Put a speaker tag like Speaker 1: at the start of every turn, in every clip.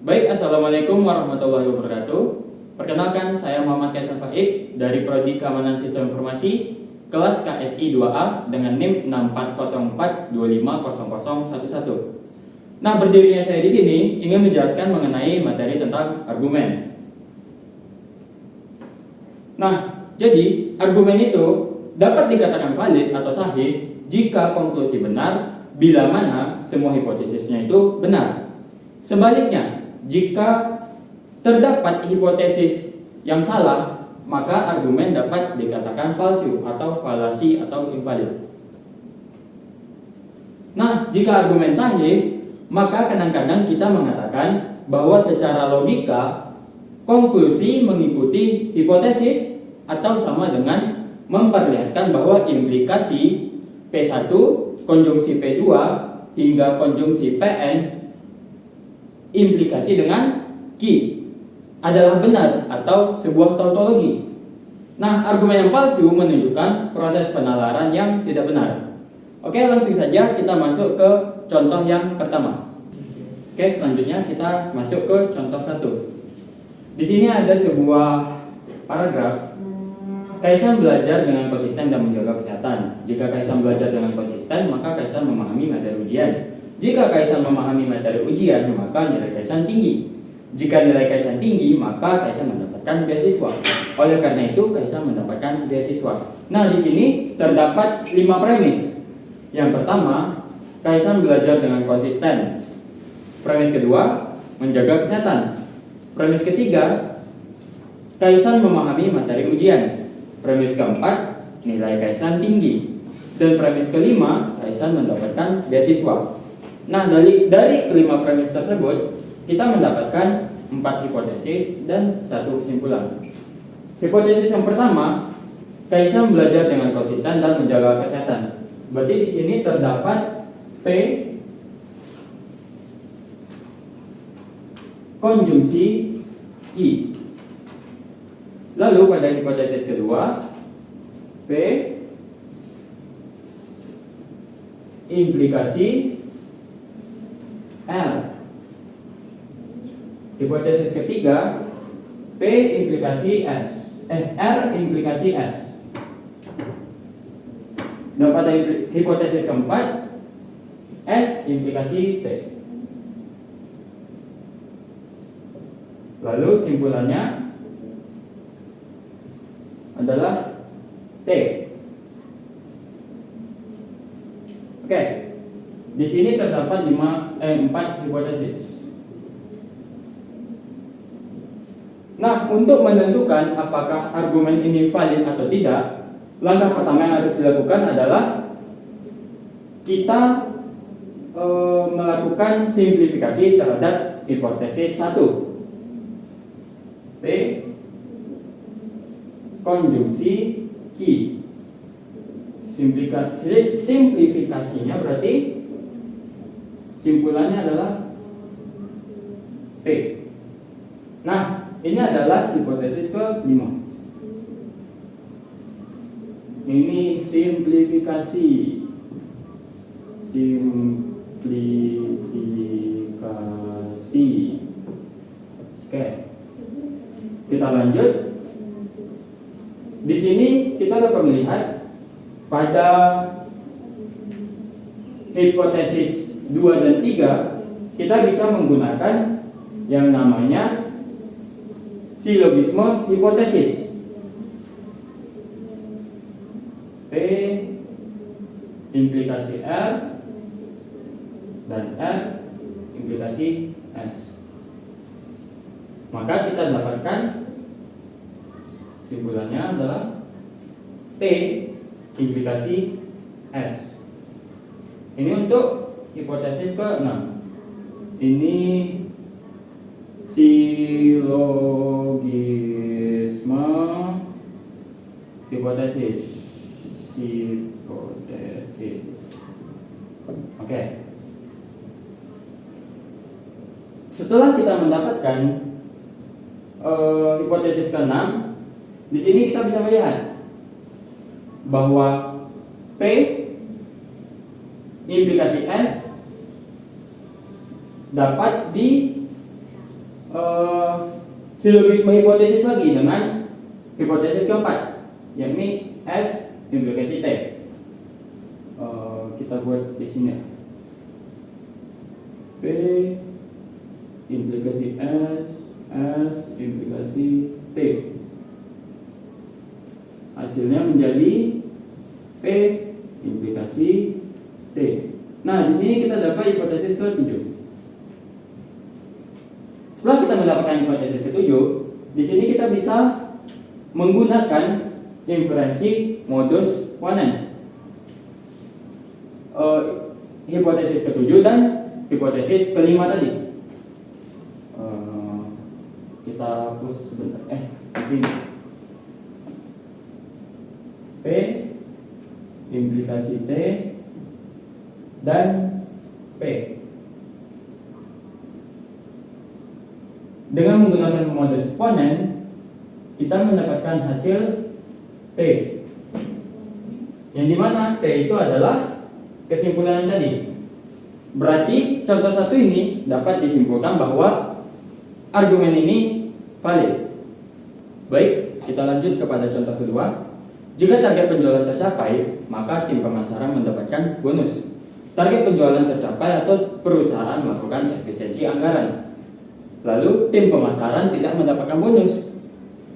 Speaker 1: Baik, Assalamualaikum warahmatullahi wabarakatuh. Perkenalkan, saya Muhammad Kaisan Faik dari Prodi Keamanan Sistem Informasi kelas KSI 2A dengan NIM 6404250011. Nah, berdirinya saya di sini ingin menjelaskan mengenai materi tentang argumen. Nah, jadi argumen itu dapat dikatakan valid atau sahih jika konklusi benar bila mana semua hipotesisnya itu benar. Sebaliknya, jika terdapat hipotesis yang salah, maka argumen dapat dikatakan palsu atau falasi atau invalid. Nah, jika argumen sahih, maka kadang-kadang kita mengatakan bahwa secara logika konklusi mengikuti hipotesis atau sama dengan memperlihatkan bahwa implikasi P1 konjungsi P2 hingga konjungsi Pn implikasi dengan Q adalah benar atau sebuah tautologi. Nah, argumen yang palsu menunjukkan proses penalaran yang tidak benar. Oke, langsung saja kita masuk ke contoh yang pertama. Oke, selanjutnya kita masuk ke contoh 1. Di sini ada sebuah paragraf. Kaisan belajar dengan konsisten dan menjaga kesehatan. Jika Kaisan belajar dengan konsisten, maka Kaisan memahami materi ujian. Jika Kaisan memahami materi ujian, maka nilai Kaisan tinggi. Jika nilai Kaisan tinggi, maka Kaisan mendapatkan beasiswa. Oleh karena itu, Kaisan mendapatkan beasiswa. Nah, di sini terdapat 5 premis. Yang pertama, Kaisan belajar dengan konsisten. Premis kedua, menjaga kesehatan. Premis ketiga, Kaisan memahami materi ujian. Premis keempat, nilai Kaisan tinggi. Dan premis kelima, Kaisan mendapatkan beasiswa. Nah, dari kelima premis tersebut, kita mendapatkan 4 hipotesis dan 1 kesimpulan. Hipotesis yang pertama, Kaisan belajar dengan konsisten dan menjaga kesehatan. Berarti di sini terdapat P konjungsi Q. Lalu pada hipotesis kedua, P implikasi R. Hipotesis ketiga, P implikasi S. R implikasi S. Dan pada hipotesis keempat, S implikasi T. Lalu simpulannya adalah T. Oke. Di sini terdapat 4 hipotesis. Nah, untuk menentukan apakah argumen ini valid atau tidak, langkah pertama yang harus dilakukan adalah kita melakukan simplifikasi terhadap hipotesis 1. P konjungsi Q. Simplifikasinya berarti simpulannya adalah P. Nah, ini adalah hipotesis ke-5. Ini simplifikasi. Oke. Kita lanjut. Di sini kita dapat melihat pada hipotesis 2 dan 3 kita bisa menggunakan yang namanya silogisme hipotesis. P implikasi R dan R implikasi S. Maka kita dapatkan simpulannya adalah T implikasi S. Ini untuk hipotesis ke-6. Ini silogisme hipotesis. Oke. Setelah kita mendapatkan hipotesis ke-6, di sini kita bisa melihat bahwa P implikasi S dapat silogisme hipotesis lagi dengan hipotesis keempat, yakni S implikasi T. Kita buat di sini. P implikasi S, S implikasi T. Hasilnya menjadi P implikasi T. Nah, di sini kita dapat hipotesis ke-7. Setelah kita mendapatkan hipotesis ke-7, di sini kita bisa menggunakan inferensi modus Ponen. Hipotesis ke-7 dan hipotesis ke-5 tadi. Kita hapus sebentar. Di sini. P implikasi T dan P. Dengan menggunakan modus Ponen, kita mendapatkan hasil T, yang dimana T itu adalah kesimpulan yang tadi. Berarti contoh satu ini dapat disimpulkan bahwa argumen ini valid. Baik, kita lanjut kepada contoh kedua. Jika target penjualan tercapai, maka tim pemasaran mendapatkan bonus. Target penjualan tercapai atau perusahaan melakukan efisiensi anggaran. Lalu tim pemasaran tidak mendapatkan bonus.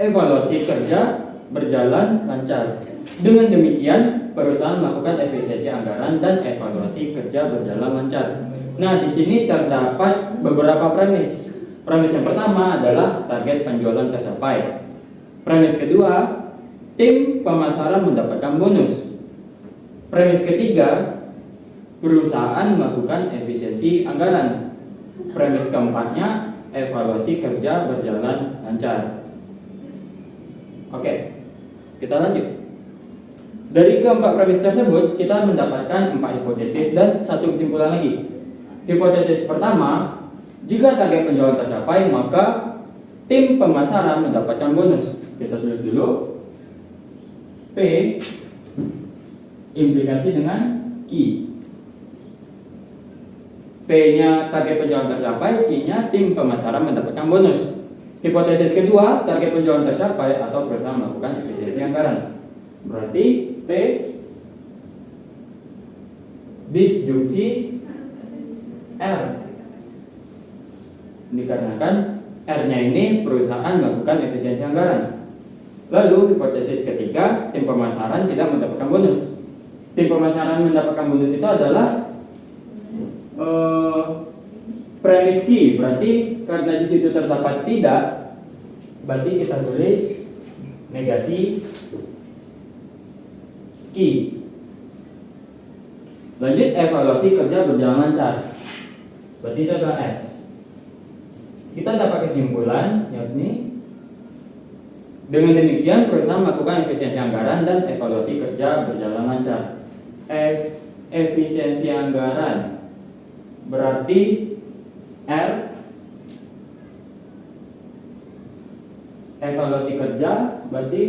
Speaker 1: Evaluasi kerja berjalan lancar. Dengan demikian, perusahaan melakukan efisiensi anggaran dan evaluasi kerja berjalan lancar. Nah, di sini terdapat beberapa premis. Premis yang pertama adalah target penjualan tercapai. Premis kedua, tim pemasaran mendapatkan bonus. Premis ketiga, perusahaan melakukan efisiensi anggaran. Premis keempatnya, evaluasi kerja berjalan lancar. Oke, kita lanjut. Dari keempat premis tersebut, kita mendapatkan 4 hipotesis dan 1 kesimpulan lagi. Hipotesis pertama, jika target penjualan tercapai, maka tim pemasaran mendapatkan bonus. Kita tulis dulu. P implikasi dengan Q. P-nya target penjualan tercapai, Q-nya tim pemasaran mendapatkan bonus. Hipotesis kedua, target penjualan tercapai atau perusahaan melakukan efisiensi anggaran. Berarti P disjunksi R. Dikarenakan R-nya ini perusahaan melakukan efisiensi anggaran. Lalu hipotesis ketiga, tim pemasaran tidak mendapatkan bonus. Tim pemasaran mendapatkan bonus itu adalah premis Q. Berarti karena di situ terdapat tidak, berarti kita tulis negasi Q. Lanjut, evaluasi kerja berjalan lancar. Berarti itu adalah S. Kita dapat kesimpulan, yakni dengan demikian perusahaan melakukan efisiensi anggaran dan evaluasi kerja berjalan lancar. Efisiensi anggaran berarti R, evaluasi kerja berarti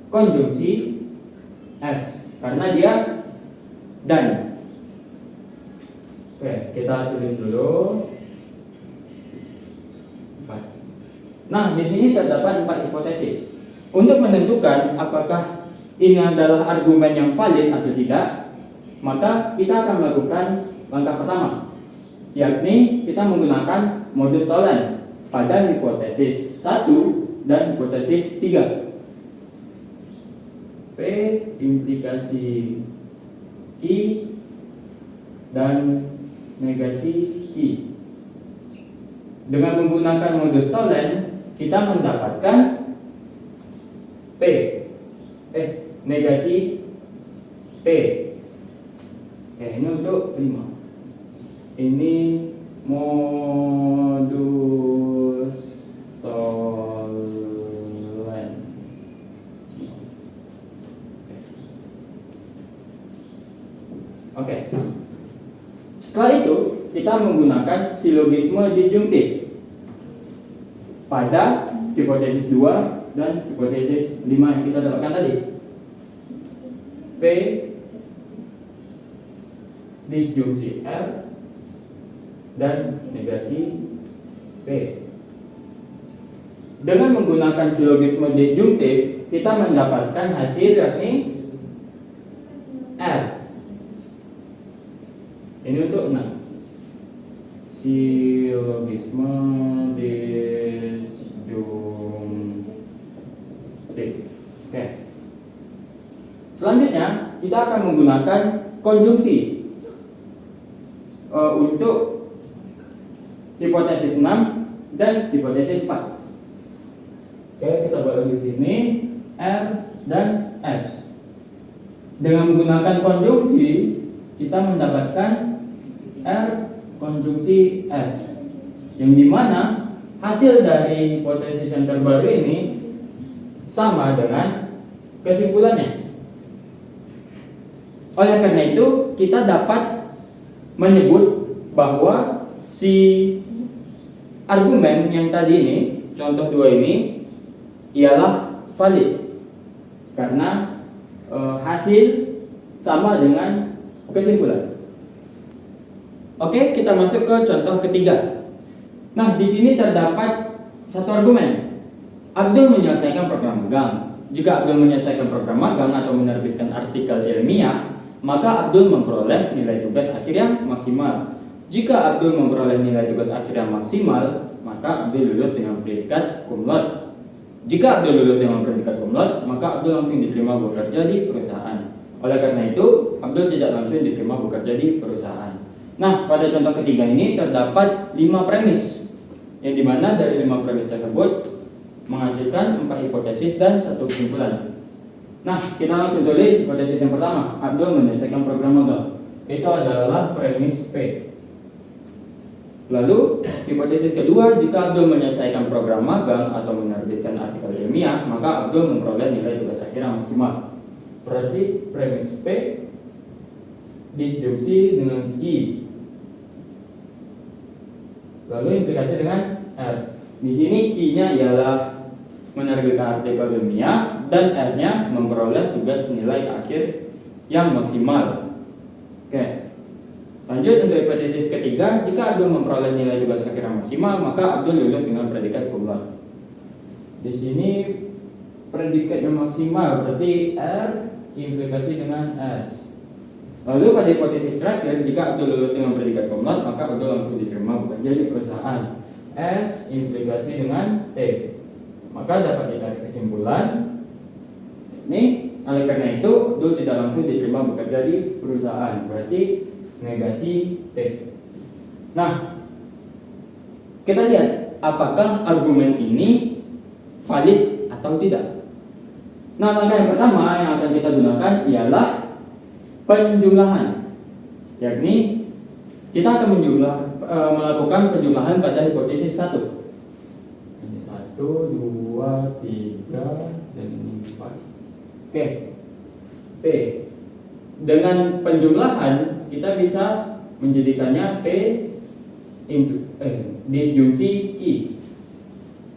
Speaker 1: konjungsi S, karena dia dan. Oke, kita tulis dulu. Nah, di sini terdapat 4 hipotesis. Untuk menentukan apakah ini adalah argumen yang valid atau tidak, maka kita akan melakukan langkah pertama, yakni kita menggunakan modus Tholen pada hipotesis 1 dan hipotesis 3. P implikasi Q dan negasi Q. Dengan menggunakan modus Tholen, kita mendapatkan P negasi P. Ini untuk 5. Ini modus Tholen. Oke. Setelah itu, kita menggunakan silogisme disjungtif pada hipotesis 2 dan hipotesis 5 yang kita dapatkan tadi. P disjungsi R dan negasi P. Dengan menggunakan silogisme disjungtif, kita mendapatkan hasil yakni R. Ini untuk 6. Silogisme disjungtif. Oke. Selanjutnya kita akan menggunakan konjungsi untuk hipotesis 6 dan hipotesis 4. Oke, kita buat lagi sini R dan S. Dengan menggunakan konjungsi, kita mendapatkan R konjungsi S, yang dimana hasil dari hipotesis yang terbaru ini sama dengan kesimpulannya. Oleh karena itu, kita dapat menyebut bahwa si argumen yang tadi ini, contoh 2 ini, ialah valid karena hasil sama dengan kesimpulan. Oke, kita masuk ke contoh ketiga. Nah, di sini terdapat satu argumen. Abdul menyelesaikan program magang. Jika Abdul menyelesaikan program magang atau menerbitkan artikel ilmiah, maka Abdul memperoleh nilai tugas akhir yang maksimal. Jika Abdul memperoleh nilai tugas akhir yang maksimal, maka Abdul lulus dengan predikat cum laude. Jika Abdul lulus dengan predikat cum laude, maka Abdul langsung diterima bekerja di perusahaan. Oleh karena itu, Abdul tidak langsung diterima bekerja di perusahaan. Nah, pada contoh ketiga ini terdapat 5 premis, yang dimana dari 5 premis tersebut menghasilkan 4 hipotesis dan 1 kesimpulan. Nah, kita langsung tulis hipotesis yang pertama. Abdul menyelesaikan program magang. Itu adalah premis P. Lalu, hipotesis kedua, jika Abdul menyelesaikan program magang atau menerbitkan artikel ilmiah, maka Abdul memperoleh nilai tugas akhir yang maksimal. Berarti premis P disjungsi dengan Q. Lalu implikasi dengan R. Di sini Q-nya ialah menerbitkan artikel ilmiah dan R-nya memperoleh tugas nilai akhir yang maksimal. Oke. Lanjut untuk hipotesis ketiga, jika Abdul memperoleh nilai tugas akhir yang maksimal, maka Abdul lulus dengan predikat cum laude. Di sini predikat yang maksimal berarti R implikasi dengan S. Lalu pada hipotesis terakhir, jika Abdul lulus dengan predikat cum laude, maka Abdul langsung diterima bekerja di perusahaan. S implikasi dengan T. Maka dapat ditarik kesimpulan ini, oleh karena itu Abdul tidak langsung diterima bekerja di perusahaan. Berarti negasi T. Nah, kita lihat apakah argumen ini valid atau tidak. Nah, langkah yang pertama yang akan kita gunakan ialah penjumlahan, yakni kita akan melakukan penjumlahan pada hipotesis 1. Ini 1, 2, 3, dan ini 4. Oke. P. Dengan penjumlahan kita bisa menjadikannya P disjungsi Q.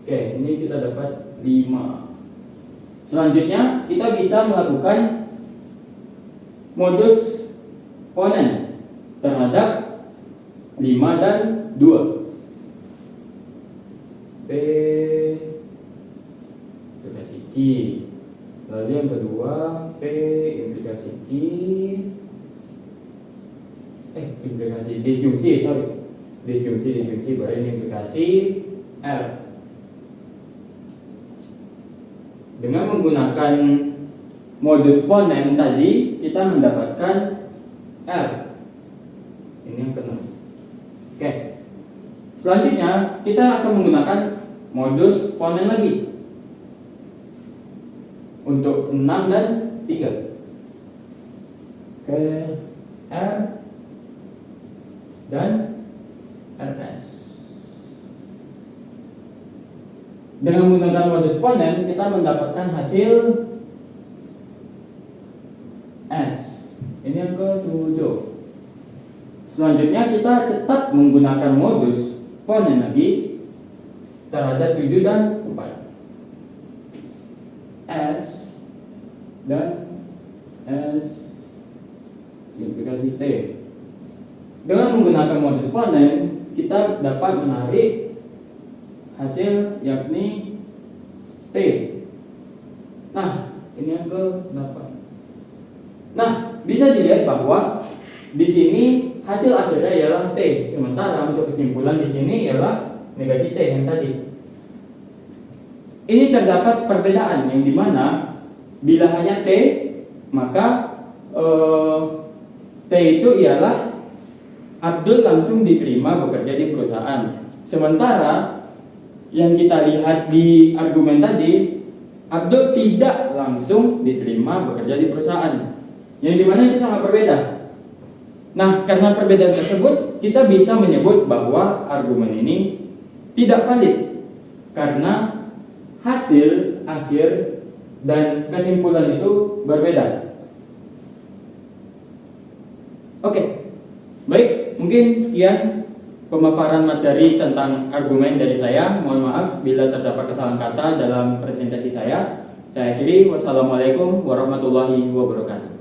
Speaker 1: Oke, ini kita dapat 5. Selanjutnya kita bisa melakukan modus ponen terhadap 5 dan 2. P implikasi Q. Lalu yang kedua P implikasi Q. Implikasi disjungsi, disjungsi baru ini implikasi R. Dengan menggunakan modus ponen tadi kita mendapatkan R. Ini yang ke-6. Oke. Selanjutnya kita akan menggunakan modus ponen lagi untuk 6 dan 3. Oke, R dan RS. Dengan menggunakan modus ponen kita mendapatkan hasil S. Ini yang ke-7. Selanjutnya kita tetap menggunakan modus ponen lagi terhadap 7 dan 4. S dan S implikasi T. Dengan menggunakan modus ponen kita dapat menarik hasil yakni T. Nah, ini yang ke-8. Nah, bisa dilihat bahwa di sini hasil akhirnya ialah T, sementara untuk kesimpulan di sini ialah negasi T yang tadi. Ini terdapat perbedaan yang dimana bila hanya T, maka T itu ialah Abdul langsung diterima bekerja di perusahaan. Sementara yang kita lihat di argumen tadi, Abdul tidak langsung diterima bekerja di perusahaan. Yang dimana itu sangat berbeda. Nah, karena perbedaan tersebut, kita bisa menyebut bahwa argumen ini tidak valid karena hasil akhir dan kesimpulan itu berbeda. Oke, baik, mungkin sekian pemaparan materi tentang argumen dari saya. Mohon maaf bila terdapat kesalahan kata dalam presentasi saya. Saya akhiri, wassalamualaikum warahmatullahi wabarakatuh.